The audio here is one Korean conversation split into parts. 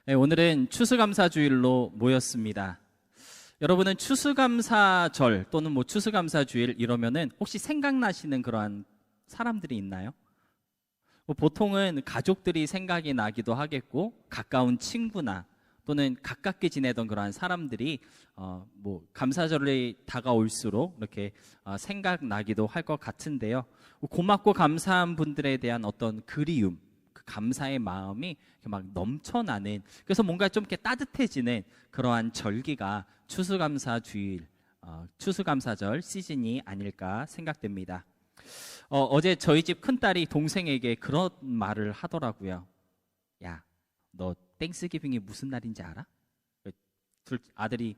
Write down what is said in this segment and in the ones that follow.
네, 오늘은 추수감사주일로 모였습니다. 여러분은 추수감사절 또는 추수감사주일 이러면은 혹시 생각나시는 그러한 사람들이 있나요? 보통은 가족들이 생각이 나기도 하겠고, 가까운 친구나 또는 가깝게 지내던 그러한 사람들이 감사절이 다가올수록 이렇게 생각나기도 할 것 같은데요. 고맙고 감사한 분들에 대한 어떤 그리움, 그 감사의 마음이 막 넘쳐나는, 그래서 뭔가 좀 이렇게 따뜻해지는 그러한 절기가 추수감사주일, 추수감사절 시즌이 아닐까 생각됩니다. 어제 저희 집 큰딸이 동생에게 그런 말을 하더라고요. 야, 너 땡스기빙이 무슨 날인지 알아? 둘 아들이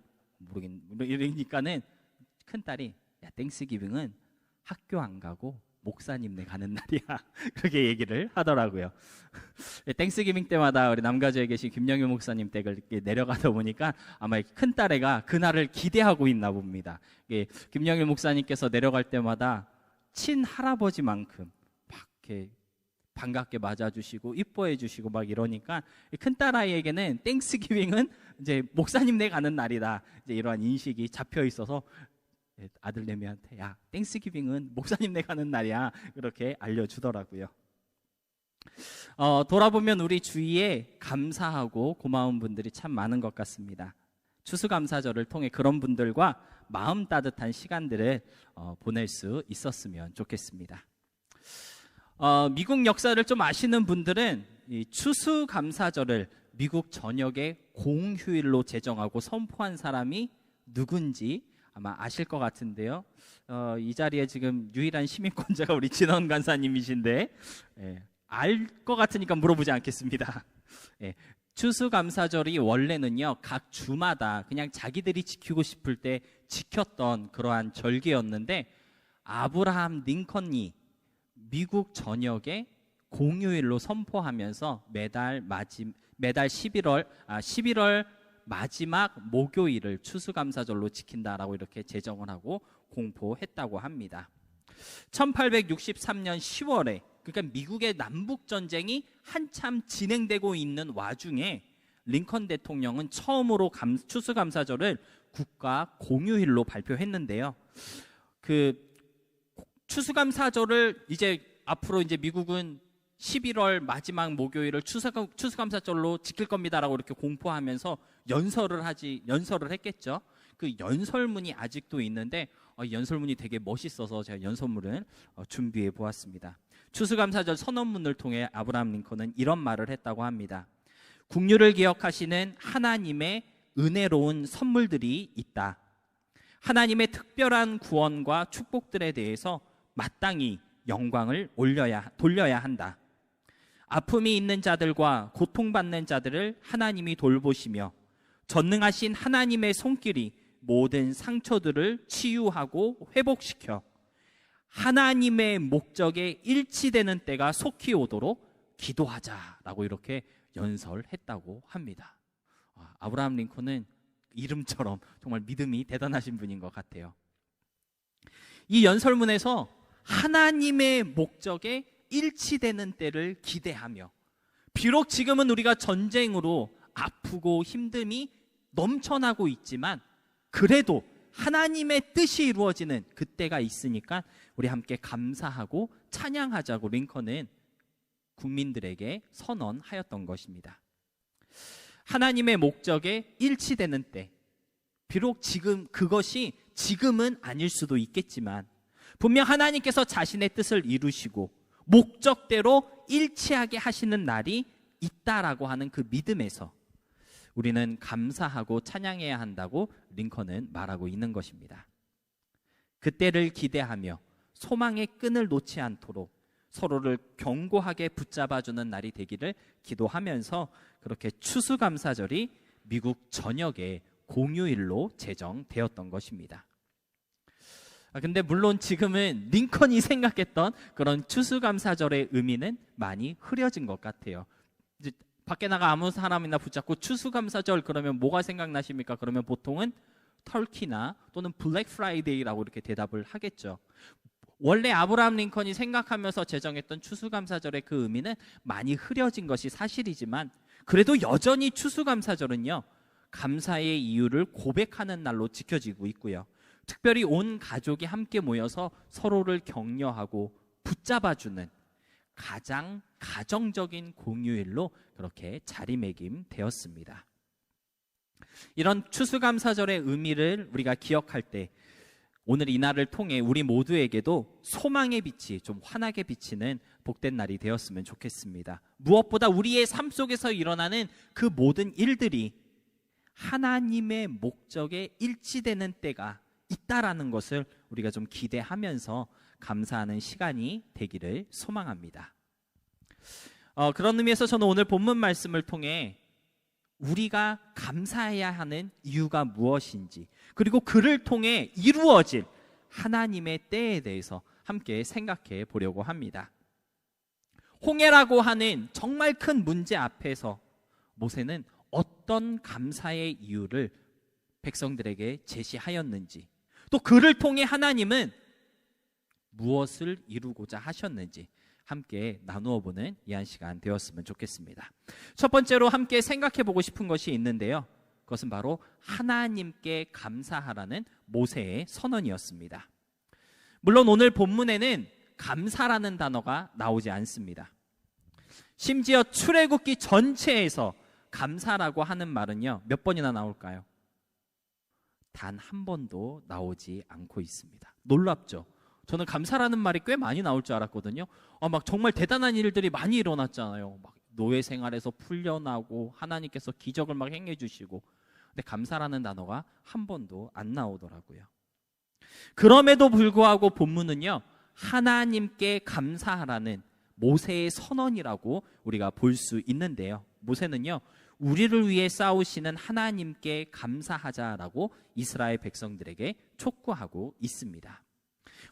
이러니까는 큰딸이, 야, 땡스기빙은 학교 안 가고 목사님네 가는 날이야. 그렇게 얘기를 하더라고요. 땡스기빙 때마다 우리 남가주에 계신 김영일 목사님 댁을 내려가다 보니까 아마 큰딸애가 그날을 기대하고 있나 봅니다. 김영일 목사님께서 내려갈 때마다 친할아버지만큼 막 이렇게 반갑게 맞아주시고 이뻐해 주시고 막 이러니까 큰딸아이에게는 땡스기빙은 이제 목사님네 가는 날이다, 이제 이러한 인식이 잡혀 있어서 아들내미한테, 야, 땡스기빙은 목사님네 가는 날이야, 그렇게 알려주더라고요. 돌아보면 우리 주위에 감사하고 고마운 분들이 참 많은 것 같습니다. 추수감사절을 통해 그런 분들과 마음 따뜻한 시간들을 보낼 수 있었으면 좋겠습니다. 미국 역사를 좀 아시는 분들은 이 추수감사절을 미국 전역의 공휴일로 제정하고 선포한 사람이 누군지 아마 아실 것 같은데요. 이 자리에 지금 유일한 시민권자가 우리 진원 간사님이신데, 알 것 같으니까 물어보지 않겠습니다. 추수감사절이 원래는요, 각 주마다 그냥 자기들이 지키고 싶을 때 지켰던 그러한 절기였는데, 아브라함 링컨이 미국 전역에 공휴일로 선포하면서 매달 11월 마지막 목요일을 추수감사절로 지킨다라고 이렇게 제정을 하고 공포했다고 합니다. 1863년 10월에, 그러니까 미국의 남북전쟁이 한참 진행되고 있는 와중에 링컨 대통령은 처음으로 추수감사절을 국가 공휴일로 발표했는데요. 그 추수감사절을 앞으로 미국은 11월 마지막 목요일을 추수감사절로 지킬 겁니다라고 이렇게 공포하면서 연설을 했겠죠. 그 연설문이 아직도 있는데 연설문이 되게 멋있어서 제가 연설문을 준비해 보았습니다. 추수감사절 선언문을 통해 아브라함 링컨은 이런 말을 했다고 합니다. 국류를 기억하시는 하나님의 은혜로운 선물들이 있다. 하나님의 특별한 구원과 축복들에 대해서 마땅히 영광을 돌려야 한다. 아픔이 있는 자들과 고통받는 자들을 하나님이 돌보시며 전능하신 하나님의 손길이 모든 상처들을 치유하고 회복시켜 하나님의 목적에 일치되는 때가 속히 오도록 기도하자라고 이렇게 연설했다고 합니다. 아브라함 링컨은 이름처럼 정말 믿음이 대단하신 분인 것 같아요. 이 연설문에서 하나님의 목적에 일치되는 때를 기대하며, 비록 지금은 우리가 전쟁으로 아프고 힘듦이 넘쳐나고 있지만 그래도 하나님의 뜻이 이루어지는 그때가 있으니까 우리 함께 감사하고 찬양하자고 링컨은 국민들에게 선언하였던 것입니다. 하나님의 목적에 일치되는 때, 비록 그것이 지금은 아닐 수도 있겠지만 분명 하나님께서 자신의 뜻을 이루시고 목적대로 일치하게 하시는 날이 있다라고 하는 그 믿음에서 우리는 감사하고 찬양해야 한다고 링컨은 말하고 있는 것입니다. 그때를 기대하며 소망의 끈을 놓지 않도록 서로를 견고하게 붙잡아주는 날이 되기를 기도하면서 그렇게 추수감사절이 미국 전역의 공휴일로 제정되었던 것입니다. 근데 물론 지금은 링컨이 생각했던 그런 추수감사절의 의미는 많이 흐려진 것 같아요. 이제 밖에 나가 아무 사람이나 붙잡고 추수감사절 그러면 뭐가 생각나십니까? 그러면 보통은 터키나 또는 블랙 프라이데이라고 이렇게 대답을 하겠죠. 원래 아브라함 링컨이 생각하면서 제정했던 추수감사절의 그 의미는 많이 흐려진 것이 사실이지만 그래도 여전히 추수감사절은요, 감사의 이유를 고백하는 날로 지켜지고 있고요. 특별히 온 가족이 함께 모여서 서로를 격려하고 붙잡아주는 가장 가정적인 공휴일로 그렇게 자리매김되었습니다. 이런 추수감사절의 의미를 우리가 기억할 때 오늘 이 날을 통해 우리 모두에게도 소망의 빛이 좀 환하게 비치는 복된 날이 되었으면 좋겠습니다. 무엇보다 우리의 삶 속에서 일어나는 그 모든 일들이 하나님의 목적에 일치되는 때가 있다라는 것을 우리가 좀 기대하면서 감사하는 시간이 되기를 소망합니다. 그런 의미에서 저는 오늘 본문 말씀을 통해 우리가 감사해야 하는 이유가 무엇인지, 그리고 그를 통해 이루어질 하나님의 때에 대해서 함께 생각해 보려고 합니다. 홍해라고 하는 정말 큰 문제 앞에서 모세는 어떤 감사의 이유를 백성들에게 제시하였는지, 또 그를 통해 하나님은 무엇을 이루고자 하셨는지 함께 나누어 보는 이 한 시간 되었으면 좋겠습니다. 첫 번째로 함께 생각해 보고 싶은 것이 있는데요, 그것은 바로 하나님께 감사하라는 모세의 선언이었습니다. 물론 오늘 본문에는 감사라는 단어가 나오지 않습니다. 심지어 출애굽기 전체에서 감사라고 하는 말은요, 몇 번이나 나올까요? 단 한 번도 나오지 않고 있습니다. 놀랍죠? 저는 감사라는 말이 꽤 많이 나올 줄 알았거든요. 막 정말 대단한 일들이 많이 일어났잖아요. 막 노예 생활에서 풀려나고 하나님께서 기적을 막 행해 주시고, 근데 감사라는 단어가 한 번도 안 나오더라고요. 그럼에도 불구하고 본문은요, 하나님께 감사하라는 모세의 선언이라고 우리가 볼 수 있는데요, 모세는요, 우리를 위해 싸우시는 하나님께 감사하자라고 이스라엘 백성들에게 촉구하고 있습니다.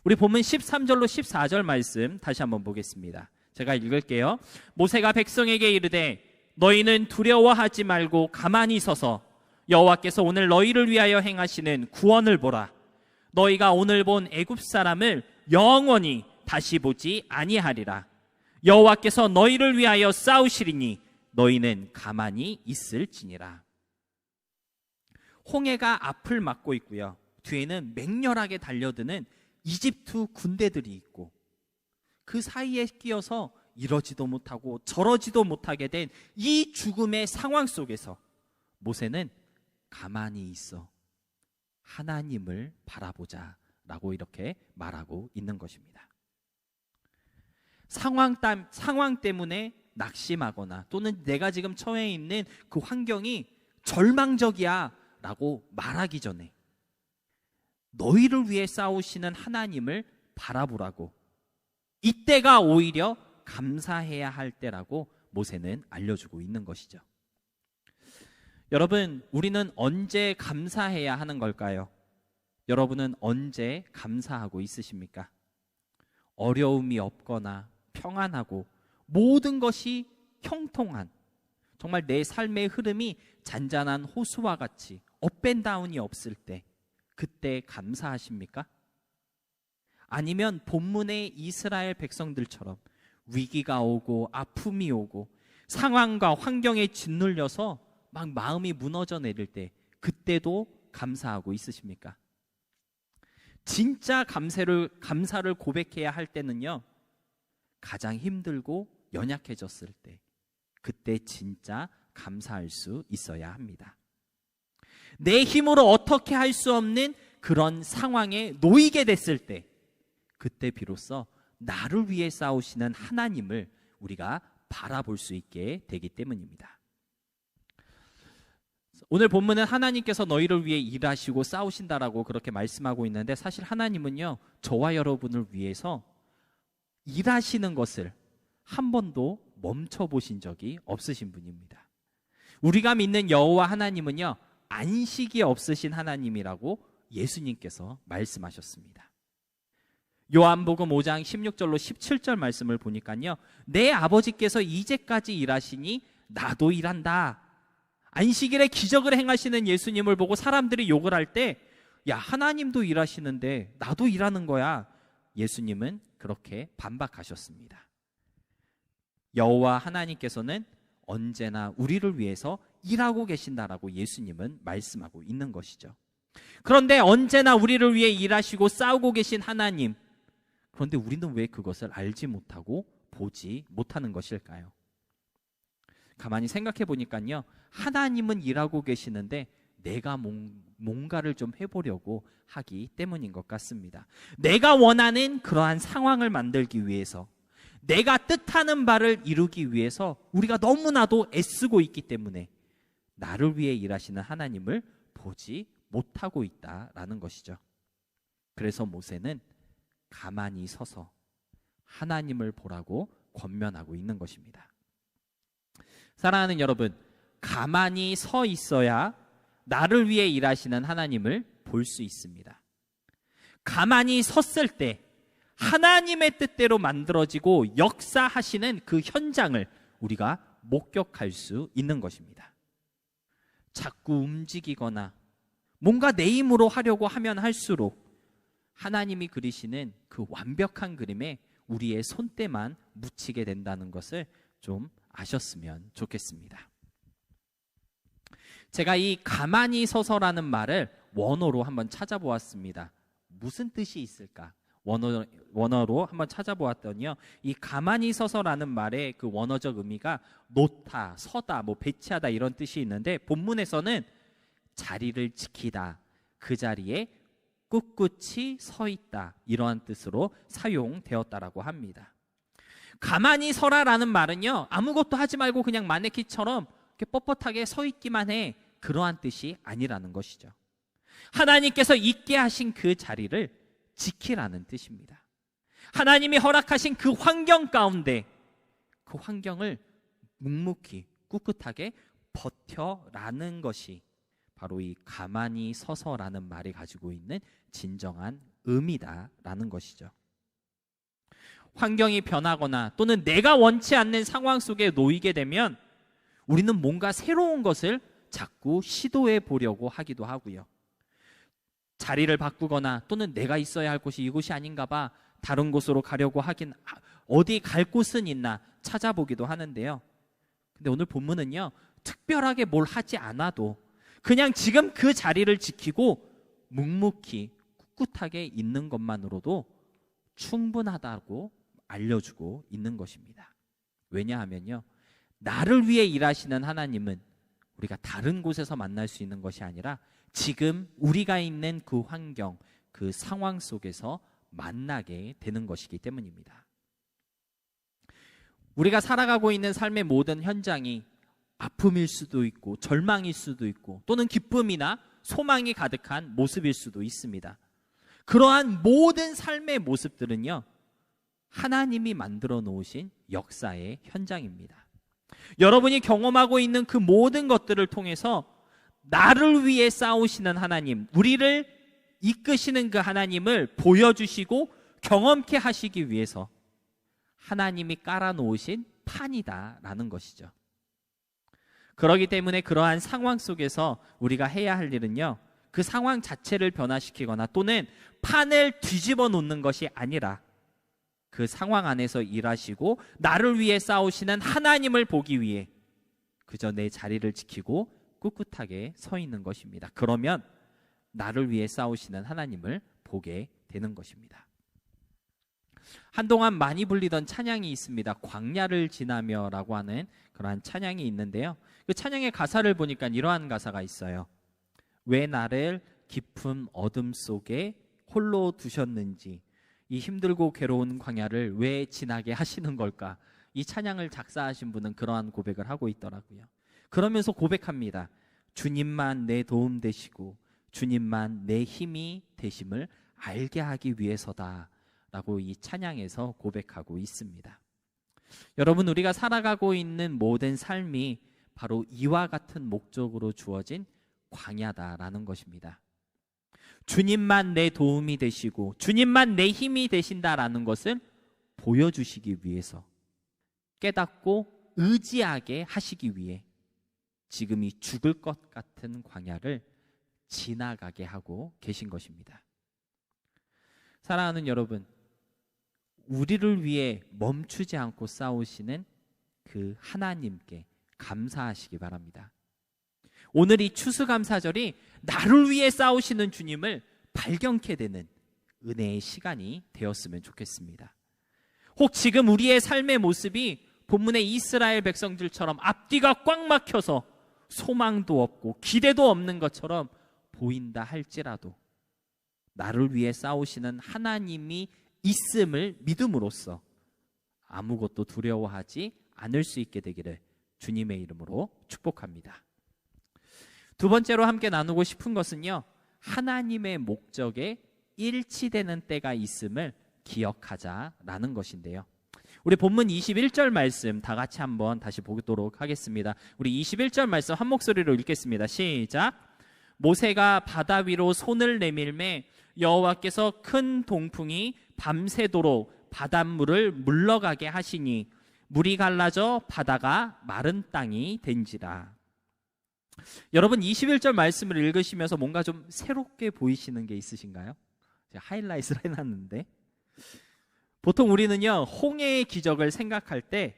우리 본문 13절로 14절 말씀 다시 한번 보겠습니다. 제가 읽을게요. 모세가 백성에게 이르되 너희는 두려워하지 말고 가만히 서서 여호와께서 오늘 너희를 위하여 행하시는 구원을 보라. 너희가 오늘 본 애굽 사람을 영원히 다시 보지 아니하리라. 여호와께서 너희를 위하여 싸우시리니 너희는 가만히 있을지니라. 홍해가 앞을 막고 있고요, 뒤에는 맹렬하게 달려드는 이집트 군대들이 있고, 그 사이에 끼어서 이러지도 못하고 저러지도 못하게 된 이 죽음의 상황 속에서 모세는 가만히 있어 하나님을 바라보자 라고 이렇게 말하고 있는 것입니다. 상황 때문에 낙심하거나 또는 내가 지금 처해 있는 그 환경이 절망적이야 라고 말하기 전에 너희를 위해 싸우시는 하나님을 바라보라고, 이때가 오히려 감사해야 할 때라고 모세는 알려주고 있는 것이죠. 여러분, 우리는 언제 감사해야 하는 걸까요? 여러분은 언제 감사하고 있으십니까? 어려움이 없거나 평안하고 모든 것이 형통한, 정말 내 삶의 흐름이 잔잔한 호수와 같이 업앤다운이 없을 때, 그때 감사하십니까? 아니면 본문의 이스라엘 백성들처럼 위기가 오고 아픔이 오고 상황과 환경에 짓눌려서 막 마음이 무너져 내릴 때, 그때도 감사하고 있으십니까? 진짜 감사를 고백해야 할 때는요, 가장 힘들고 연약해졌을 때, 그때 진짜 감사할 수 있어야 합니다. 내 힘으로 어떻게 할 수 없는 그런 상황에 놓이게 됐을 때, 그때 비로소 나를 위해 싸우시는 하나님을 우리가 바라볼 수 있게 되기 때문입니다. 오늘 본문은 하나님께서 너희를 위해 일하시고 싸우신다라고 그렇게 말씀하고 있는데, 사실 하나님은요, 저와 여러분을 위해서 일하시는 것을 한 번도 멈춰보신 적이 없으신 분입니다. 우리가 믿는 여호와 하나님은요, 안식이 없으신 하나님이라고 예수님께서 말씀하셨습니다. 요한복음 5장 16절로 17절 말씀을 보니까요, 내 아버지께서 이제까지 일하시니 나도 일한다. 안식일에 기적을 행하시는 예수님을 보고 사람들이 욕을 할 때, 야, 하나님도 일하시는데 나도 일하는 거야, 예수님은 그렇게 반박하셨습니다. 여호와 하나님께서는 언제나 우리를 위해서 일하고 계신다라고 예수님은 말씀하고 있는 것이죠. 그런데 언제나 우리를 위해 일하시고 싸우고 계신 하나님, 그런데 우리는 왜 그것을 알지 못하고 보지 못하는 것일까요? 가만히 생각해 보니까요, 하나님은 일하고 계시는데 내가 뭔가를 좀 해보려고 하기 때문인 것 같습니다. 내가 원하는 그러한 상황을 만들기 위해서, 내가 뜻하는 바를 이루기 위해서 우리가 너무나도 애쓰고 있기 때문에 나를 위해 일하시는 하나님을 보지 못하고 있다라는 것이죠. 그래서 모세는 가만히 서서 하나님을 보라고 권면하고 있는 것입니다. 사랑하는 여러분, 가만히 서 있어야 나를 위해 일하시는 하나님을 볼 수 있습니다. 가만히 섰을 때 하나님의 뜻대로 만들어지고 역사하시는 그 현장을 우리가 목격할 수 있는 것입니다. 자꾸 움직이거나 뭔가 내 힘으로 하려고 하면 할수록 하나님이 그리시는 그 완벽한 그림에 우리의 손때만 묻히게 된다는 것을 좀 아셨으면 좋겠습니다. 제가 이 가만히 서서라는 말을 원어로 한번 찾아보았습니다. 무슨 뜻이 있을까? 원어로 한번 찾아보았더니요, 이 가만히 서서라는 말의 그 원어적 의미가 놓다, 서다, 배치하다 이런 뜻이 있는데, 본문에서는 자리를 지키다, 그 자리에 꿋꿋이 서 있다, 이러한 뜻으로 사용되었다라고 합니다. 가만히 서라라는 말은요, 아무것도 하지 말고 그냥 마네킹처럼 이렇게 뻣뻣하게 서 있기만 해, 그러한 뜻이 아니라는 것이죠. 하나님께서 있게 하신 그 자리를 지키라는 뜻입니다. 하나님이 허락하신 그 환경 가운데 그 환경을 묵묵히 꿋꿋하게 버텨라는 것이 바로 이 가만히 서서라는 말이 가지고 있는 진정한 의미다라는 것이죠. 환경이 변하거나 또는 내가 원치 않는 상황 속에 놓이게 되면 우리는 뭔가 새로운 것을 자꾸 시도해 보려고 하기도 하고요. 자리를 바꾸거나 또는 내가 있어야 할 곳이 이곳이 아닌가 봐 다른 곳으로 가려고 하긴, 어디 갈 곳은 있나 찾아보기도 하는데요. 근데 오늘 본문은요, 특별하게 뭘 하지 않아도 그냥 지금 그 자리를 지키고 묵묵히 꿋꿋하게 있는 것만으로도 충분하다고 알려주고 있는 것입니다. 왜냐하면요, 나를 위해 일하시는 하나님은 우리가 다른 곳에서 만날 수 있는 것이 아니라 지금 우리가 있는 그 환경, 그 상황 속에서 만나게 되는 것이기 때문입니다. 우리가 살아가고 있는 삶의 모든 현장이 아픔일 수도 있고 절망일 수도 있고 또는 기쁨이나 소망이 가득한 모습일 수도 있습니다. 그러한 모든 삶의 모습들은요, 하나님이 만들어 놓으신 역사의 현장입니다. 여러분이 경험하고 있는 그 모든 것들을 통해서 나를 위해 싸우시는 하나님, 우리를 이끄시는 그 하나님을 보여주시고 경험케 하시기 위해서 하나님이 깔아놓으신 판이다라는 것이죠. 그렇기 때문에 그러한 상황 속에서 우리가 해야 할 일은요, 그 상황 자체를 변화시키거나 또는 판을 뒤집어 놓는 것이 아니라 그 상황 안에서 일하시고 나를 위해 싸우시는 하나님을 보기 위해 그저 내 자리를 지키고 꿋꿋하게 서 있는 것입니다. 그러면 나를 위해 싸우시는 하나님을 보게 되는 것입니다. 한동안 많이 불리던 찬양이 있습니다. 광야를 지나며라고 하는 그러한 찬양이 있는데요, 그 찬양의 가사를 보니까 이러한 가사가 있어요. 왜 나를 깊은 어둠 속에 홀로 두셨는지, 이 힘들고 괴로운 광야를 왜 지나게 하시는 걸까? 이 찬양을 작사하신 분은 그러한 고백을 하고 있더라고요. 그러면서 고백합니다. 주님만 내 도움 되시고 주님만 내 힘이 되심을 알게 하기 위해서다 라고 이 찬양에서 고백하고 있습니다. 여러분, 우리가 살아가고 있는 모든 삶이 바로 이와 같은 목적으로 주어진 광야다라는 것입니다. 주님만 내 도움이 되시고 주님만 내 힘이 되신다라는 것을 보여주시기 위해서, 깨닫고 의지하게 하시기 위해 지금 이 죽을 것 같은 광야를 지나가게 하고 계신 것입니다. 사랑하는 여러분, 우리를 위해 멈추지 않고 싸우시는 그 하나님께 감사하시기 바랍니다. 오늘 이 추수감사절이 나를 위해 싸우시는 주님을 발견케 되는 은혜의 시간이 되었으면 좋겠습니다. 혹 지금 우리의 삶의 모습이 본문의 이스라엘 백성들처럼 앞뒤가 꽉 막혀서 소망도 없고 기대도 없는 것처럼 보인다 할지라도 나를 위해 싸우시는 하나님이 있음을 믿음으로써 아무것도 두려워하지 않을 수 있게 되기를 주님의 이름으로 축복합니다. 두 번째로 함께 나누고 싶은 것은요, 하나님의 목적에 일치되는 때가 있음을 기억하자라는 것인데요. 우리 본문 21절 말씀 다 같이 한번 다시 보도록 하겠습니다. 우리 21절 말씀 한 목소리로 읽겠습니다. 시작. 모세가 바다 위로 손을 내밀매 여호와께서 큰 동풍이 밤새도록 바닷물을 물러가게 하시니 물이 갈라져 바다가 마른 땅이 된지라. 여러분 21절 말씀을 읽으시면서 뭔가 좀 새롭게 보이시는 게 있으신가요? 제가 하이라이트를 해놨는데, 보통 우리는요 홍해의 기적을 생각할 때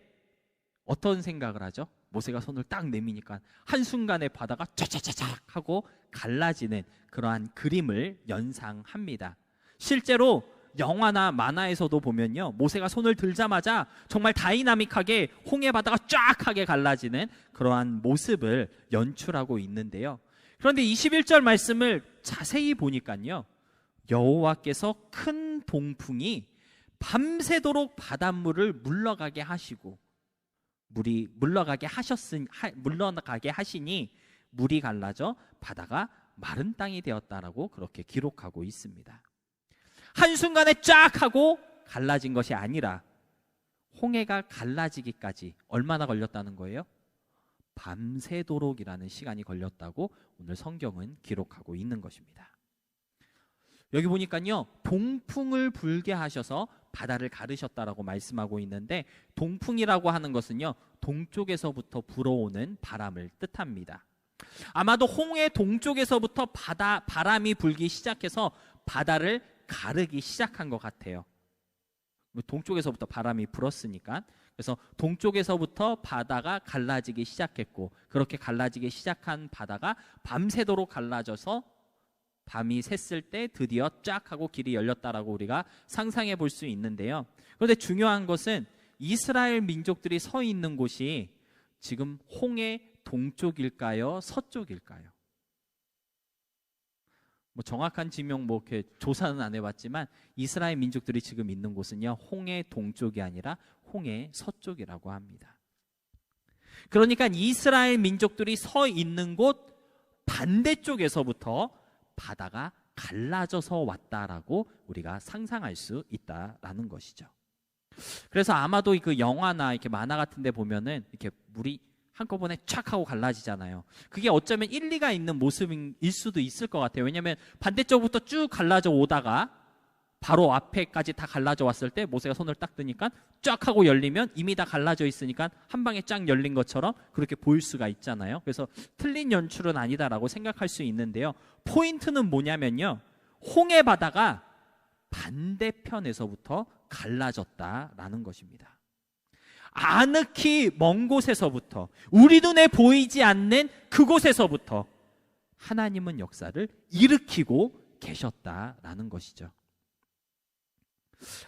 어떤 생각을 하죠? 모세가 손을 딱 내미니까 한순간에 바다가 쫙쫙쫙 하고 갈라지는 그러한 그림을 연상합니다. 실제로 영화나 만화에서도 보면요, 모세가 손을 들자마자 정말 다이나믹하게 홍해 바다가 쫙 하게 갈라지는 그러한 모습을 연출하고 있는데요. 그런데 21절 말씀을 자세히 보니까요, 여호와께서 큰 동풍이 밤새도록 바닷물을 물러가게 하시고 물이 물러가게 하시니 물이 갈라져 바다가 마른 땅이 되었다라고 그렇게 기록하고 있습니다. 한순간에 쫙 하고 갈라진 것이 아니라 홍해가 갈라지기까지 얼마나 걸렸다는 거예요? 밤새도록이라는 시간이 걸렸다고 오늘 성경은 기록하고 있는 것입니다. 여기 보니까요, 동풍을 불게 하셔서 바다를 가르셨다라고 말씀하고 있는데, 동풍이라고 하는 것은요 동쪽에서부터 불어오는 바람을 뜻합니다. 아마도 홍해 동쪽에서부터 바람이 불기 시작해서 바다를 가르기 시작한 것 같아요. 동쪽에서부터 바람이 불었으니까. 그래서 동쪽에서부터 바다가 갈라지기 시작했고, 그렇게 갈라지기 시작한 바다가 밤새도록 갈라져서 밤이 샜을 때 드디어 쫙 하고 길이 열렸다라고 우리가 상상해 볼 수 있는데요. 그런데 중요한 것은 이스라엘 민족들이 서 있는 곳이 지금 홍해 동쪽일까요? 서쪽일까요? 정확한 지명 이렇게 조사는 안 해봤지만 이스라엘 민족들이 지금 있는 곳은요 홍해 동쪽이 아니라 홍해 서쪽이라고 합니다. 그러니까 이스라엘 민족들이 서 있는 곳 반대쪽에서부터 바다가 갈라져서 왔다라고 우리가 상상할 수 있다라는 것이죠. 그래서 아마도 그 영화나 이렇게 만화 같은 데 보면은 이렇게 물이 한꺼번에 촥 하고 갈라지잖아요. 그게 어쩌면 일리가 있는 모습일 수도 있을 것 같아요. 왜냐하면 반대쪽부터 쭉 갈라져 오다가 바로 앞에까지 다 갈라져 왔을 때 모세가 손을 딱 드니까 쫙 하고 열리면 이미 다 갈라져 있으니까 한 방에 쫙 열린 것처럼 그렇게 보일 수가 있잖아요. 그래서 틀린 연출은 아니다라고 생각할 수 있는데요. 포인트는 뭐냐면요, 홍해 바다가 반대편에서부터 갈라졌다라는 것입니다. 아늑히 먼 곳에서부터, 우리 눈에 보이지 않는 그곳에서부터 하나님은 역사를 일으키고 계셨다라는 것이죠.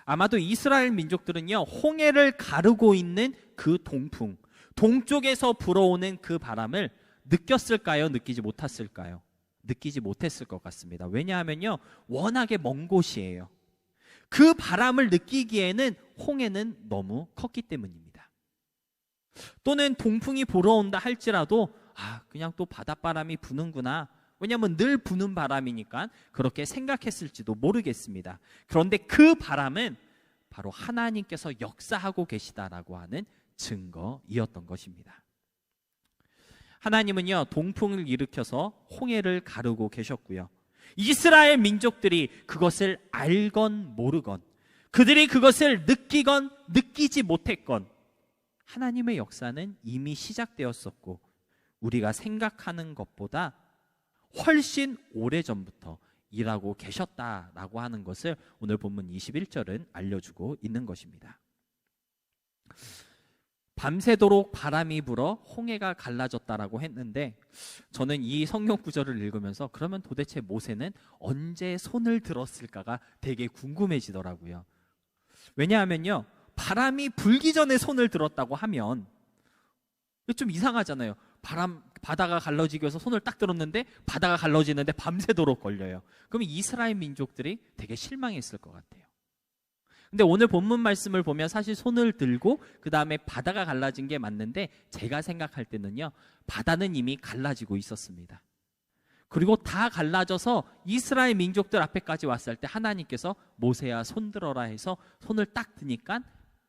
아마도 이스라엘 민족들은요 홍해를 가르고 있는 그 동풍, 동쪽에서 불어오는 그 바람을 느꼈을까요? 느끼지 못했을까요? 느끼지 못했을 것 같습니다. 왜냐하면요 워낙에 먼 곳이에요. 그 바람을 느끼기에는 홍해는 너무 컸기 때문입니다. 또는 동풍이 불어온다 할지라도 그냥 또 바닷바람이 부는구나, 왜냐하면 늘 부는 바람이니까 그렇게 생각했을지도 모르겠습니다. 그런데 그 바람은 바로 하나님께서 역사하고 계시다라고 하는 증거이었던 것입니다. 하나님은요 동풍을 일으켜서 홍해를 가르고 계셨고요, 이스라엘 민족들이 그것을 알건 모르건, 그들이 그것을 느끼건 느끼지 못했건 하나님의 역사는 이미 시작되었었고 우리가 생각하는 것보다 훨씬 오래전부터 일하고 계셨다라고 하는 것을 오늘 본문 21절은 알려주고 있는 것입니다. 밤새도록 바람이 불어 홍해가 갈라졌다라고 했는데, 저는 이 성경 구절을 읽으면서 그러면 도대체 모세는 언제 손을 들었을까가 되게 궁금해지더라고요. 왜냐하면요, 바람이 불기 전에 손을 들었다고 하면 좀 이상하잖아요. 바다가 갈라지기 위해서 손을 딱 들었는데 바다가 갈라지는데 밤새도록 걸려요. 그럼 이스라엘 민족들이 되게 실망했을 것 같아요. 근데 오늘 본문 말씀을 보면 사실 손을 들고 그 다음에 바다가 갈라진 게 맞는데, 제가 생각할 때는요, 바다는 이미 갈라지고 있었습니다. 그리고 다 갈라져서 이스라엘 민족들 앞에까지 왔을 때 하나님께서 모세야 손 들어라 해서 손을 딱 드니까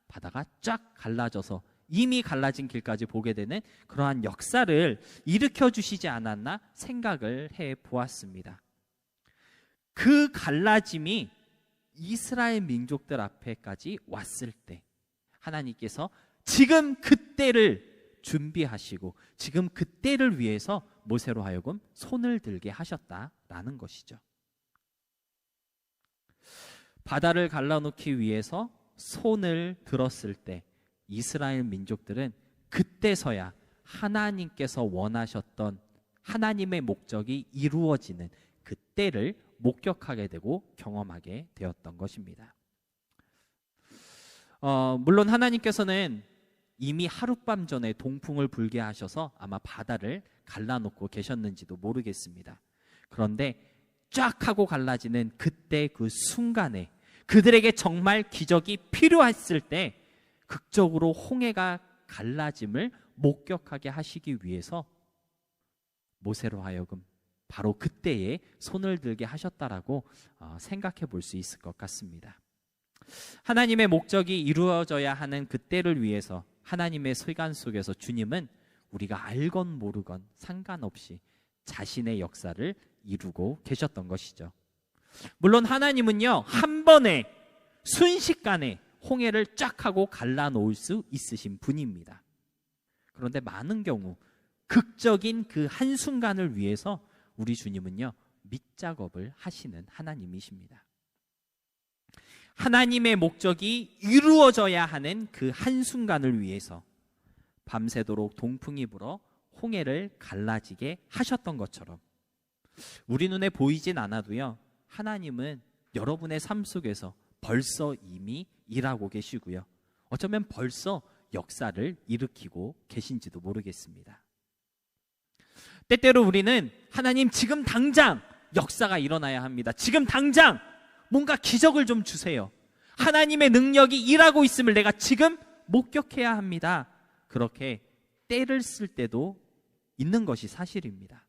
바다가 쫙 갈라져서 이미 갈라진 길까지 보게 되는 그러한 역사를 일으켜 주시지 않았나 생각을 해 보았습니다. 그 갈라짐이 이스라엘 민족들 앞에까지 왔을 때 하나님께서 지금 그때를 준비하시고 지금 그때를 위해서 모세로 하여금 손을 들게 하셨다라는 것이죠. 바다를 갈라놓기 위해서 손을 들었을 때 이스라엘 민족들은 그때서야 하나님께서 원하셨던 하나님의 목적이 이루어지는 그때를 목격하게 되고 경험하게 되었던 것입니다. 물론 하나님께서는 이미 하룻밤 전에 동풍을 불게 하셔서 아마 바다를 갈라놓고 계셨는지도 모르겠습니다. 그런데 쫙 하고 갈라지는 그때 그 순간에 그들에게 정말 기적이 필요했을 때 극적으로 홍해가 갈라짐을 목격하게 하시기 위해서 모세로 하여금 바로 그때에 손을 들게 하셨다라고 생각해 볼 수 있을 것 같습니다. 하나님의 목적이 이루어져야 하는 그때를 위해서 하나님의 시간 속에서 주님은 우리가 알건 모르건 상관없이 자신의 역사를 이루고 계셨던 것이죠. 물론 하나님은요, 한 번에 순식간에 홍해를 쫙 하고 갈라놓을 수 있으신 분입니다. 그런데 많은 경우 극적인 그 한순간을 위해서 우리 주님은요, 밑작업을 하시는 하나님이십니다. 하나님의 목적이 이루어져야 하는 그 한순간을 위해서 밤새도록 동풍이 불어 홍해를 갈라지게 하셨던 것처럼 우리 눈에 보이진 않아도요, 하나님은 여러분의 삶 속에서 벌써 이미 일하고 계시고요, 어쩌면 벌써 역사를 일으키고 계신지도 모르겠습니다. 때때로 우리는 하나님 지금 당장 역사가 일어나야 합니다. 지금 당장 뭔가 기적을 좀 주세요. 하나님의 능력이 일하고 있음을 내가 지금 목격해야 합니다. 그렇게 때를 쓸 때도 있는 것이 사실입니다.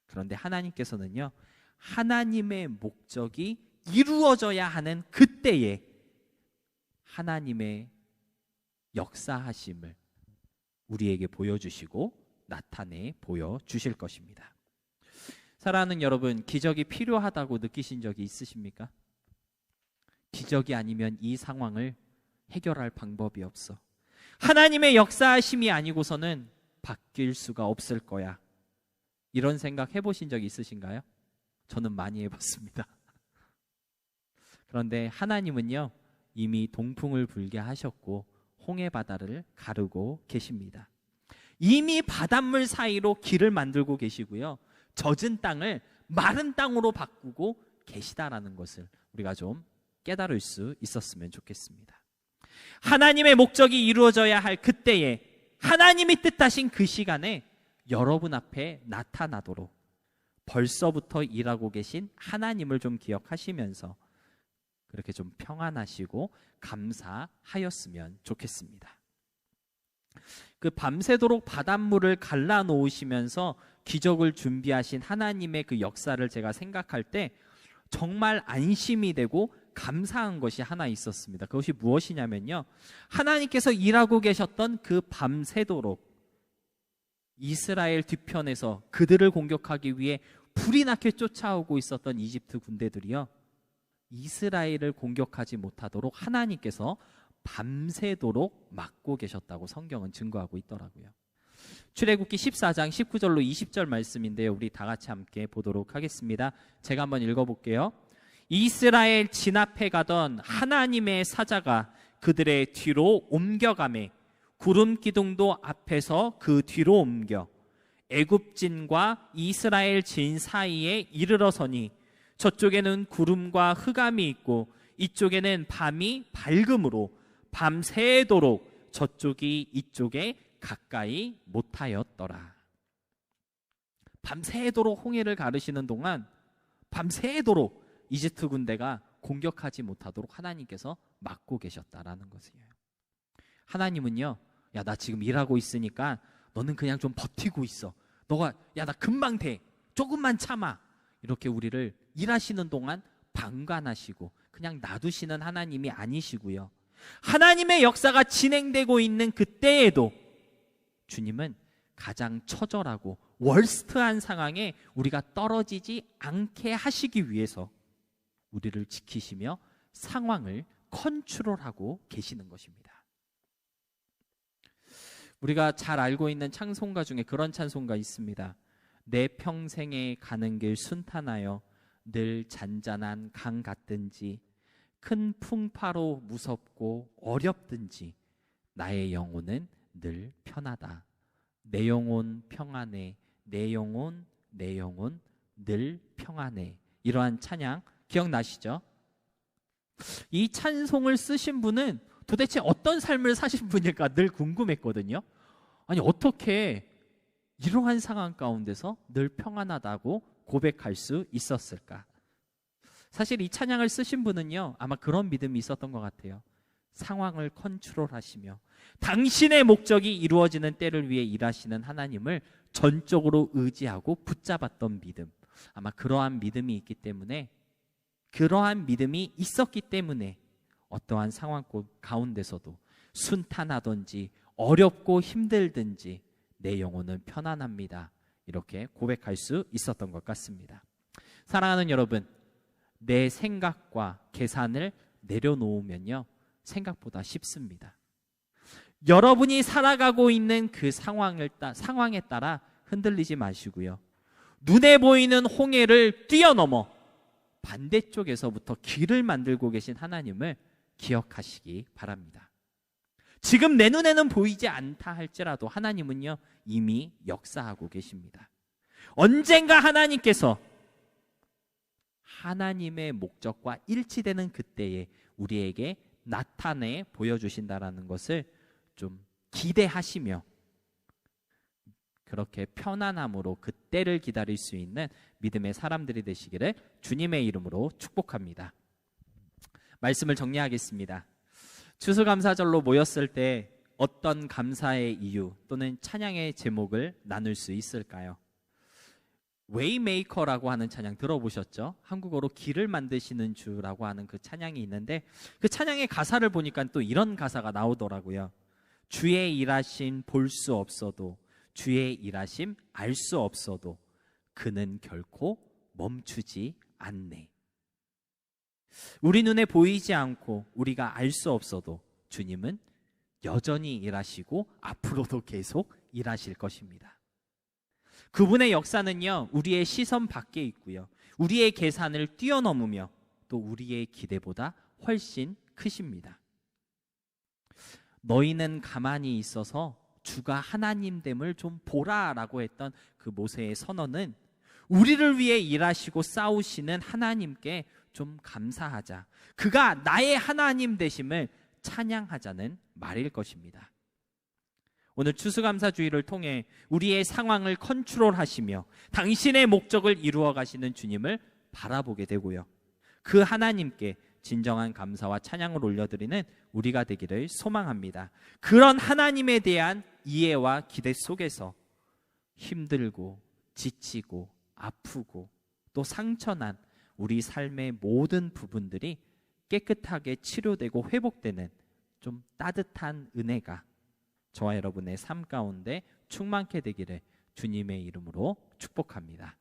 그런데 하나님께서는요, 하나님의 목적이 이루어져야 하는 그때에 하나님의 역사하심을 우리에게 보여주시고 나타내 보여주실 것입니다. 사랑하는 여러분, 기적이 필요하다고 느끼신 적이 있으십니까? 기적이 아니면 이 상황을 해결할 방법이 없어. 하나님의 역사하심이 아니고서는 바뀔 수가 없을 거야. 이런 생각 해보신 적 있으신가요? 저는 많이 해봤습니다. 그런데 하나님은요, 이미 동풍을 불게 하셨고 홍해 바다를 가르고 계십니다. 이미 바닷물 사이로 길을 만들고 계시고요, 젖은 땅을 마른 땅으로 바꾸고 계시다라는 것을 우리가 좀 깨달을 수 있었으면 좋겠습니다. 하나님의 목적이 이루어져야 할 그때에 하나님이 뜻하신 그 시간에 여러분 앞에 나타나도록 벌써부터 일하고 계신 하나님을 좀 기억하시면서 그렇게 좀 평안하시고 감사하였으면 좋겠습니다. 그 밤새도록 바닷물을 갈라 놓으시면서 기적을 준비하신 하나님의 그 역사를 제가 생각할 때 정말 안심이 되고 감사한 것이 하나 있었습니다. 그것이 무엇이냐면요, 하나님께서 일하고 계셨던 그 밤새도록 이스라엘 뒤편에서 그들을 공격하기 위해 불이 나게 쫓아오고 있었던 이집트 군대들이요, 이스라엘을 공격하지 못하도록 하나님께서 밤새도록 막고 계셨다고 성경은 증거하고 있더라고요. 출애굽기 14장 19절로 20절 말씀인데요, 우리 다 같이 함께 보도록 하겠습니다. 제가 한번 읽어볼게요. 이스라엘 진 앞에 가던 하나님의 사자가 그들의 뒤로 옮겨가매 구름 기둥도 앞에서 그 뒤로 옮겨 애굽진과 이스라엘 진 사이에 이르러서니 저쪽에는 구름과 흑암이 있고 이쪽에는 밤이 밝음으로 밤새도록 저쪽이 이쪽에 가까이 못하였더라. 밤새도록 홍해를 가르시는 동안 밤새도록 이집트 군대가 공격하지 못하도록 하나님께서 막고 계셨다라는 것이에요. 하나님은요, 야, 나 지금 일하고 있으니까 너는 그냥 좀 버티고 있어. 너가, 야, 나 금방 돼. 조금만 참아. 이렇게 우리를 일하시는 동안 방관하시고 그냥 놔두시는 하나님이 아니시고요. 하나님의 역사가 진행되고 있는 그때에도 주님은 가장 처절하고 월스트한 상황에 우리가 떨어지지 않게 하시기 위해서 우리를 지키시며 상황을 컨트롤하고 계시는 것입니다. 우리가 잘 알고 있는 찬송가 중에 그런 찬송가 있습니다. 내 평생에 가는 길 순탄하여 늘 잔잔한 강 같든지 큰 풍파로 무섭고 어렵든지 나의 영혼은 늘 편하다. 내 영혼 평안해. 내 영혼 늘 평안해. 이러한 찬양 기억나시죠? 이 찬송을 쓰신 분은 도대체 어떤 삶을 사신 분일까 늘 궁금했거든요. 아니, 어떻게 이러한 상황 가운데서 늘 평안하다고 고백할 수 있었을까? 사실 이 찬양을 쓰신 분은요, 아마 그런 믿음이 있었던 것 같아요. 상황을 컨트롤하시며 당신의 목적이 이루어지는 때를 위해 일하시는 하나님을 전적으로 의지하고 붙잡았던 믿음, 아마 그러한 믿음이 있기 때문에, 그러한 믿음이 있었기 때문에 어떠한 상황 가운데서도 순탄하든지 어렵고 힘들든지 내 영혼은 편안합니다. 이렇게 고백할 수 있었던 것 같습니다. 사랑하는 여러분, 내 생각과 계산을 내려놓으면요, 생각보다 쉽습니다. 여러분이 살아가고 있는 그 상황에 따라 흔들리지 마시고요, 눈에 보이는 홍해를 뛰어넘어 반대쪽에서부터 길을 만들고 계신 하나님을 기억하시기 바랍니다. 지금 내 눈에는 보이지 않다 할지라도 하나님은요, 이미 역사하고 계십니다. 언젠가 하나님께서 하나님의 목적과 일치되는 그때에 우리에게 나타내 보여주신다라는 것을 좀 기대하시며 그렇게 편안함으로 그때를 기다릴 수 있는 믿음의 사람들이 되시기를 주님의 이름으로 축복합니다. 말씀을 정리하겠습니다. 추수감사절로 모였을 때 어떤 감사의 이유 또는 찬양의 제목을 나눌 수 있을까요? 웨이메이커라고 하는 찬양 들어보셨죠? 한국어로 길을 만드시는 주라고 하는 그 찬양이 있는데, 그 찬양의 가사를 보니까 또 이런 가사가 나오더라고요. 주의 일하심 볼 수 없어도, 주의 일하심 알 수 없어도 그는 결코 멈추지 않네. 우리 눈에 보이지 않고 우리가 알 수 없어도 주님은 여전히 일하시고 앞으로도 계속 일하실 것입니다. 그분의 역사는요, 우리의 시선 밖에 있고요, 우리의 계산을 뛰어넘으며 또 우리의 기대보다 훨씬 크십니다. 너희는 가만히 있어서 주가 하나님됨을 좀 보라라고 했던 그 모세의 선언은 우리를 위해 일하시고 싸우시는 하나님께 좀 감사하자, 그가 나의 하나님 되심을 찬양하자는 말일 것입니다. 오늘 추수감사주의를 통해 우리의 상황을 컨트롤하시며 당신의 목적을 이루어 가시는 주님을 바라보게 되고요, 그 하나님께 진정한 감사와 찬양을 올려드리는 우리가 되기를 소망합니다. 그런 하나님에 대한 이해와 기대 속에서 힘들고 지치고 아프고 또 상처난 우리 삶의 모든 부분들이 깨끗하게 치료되고 회복되는 좀 따뜻한 은혜가 저와 여러분의 삶 가운데 충만케 되기를 주님의 이름으로 축복합니다.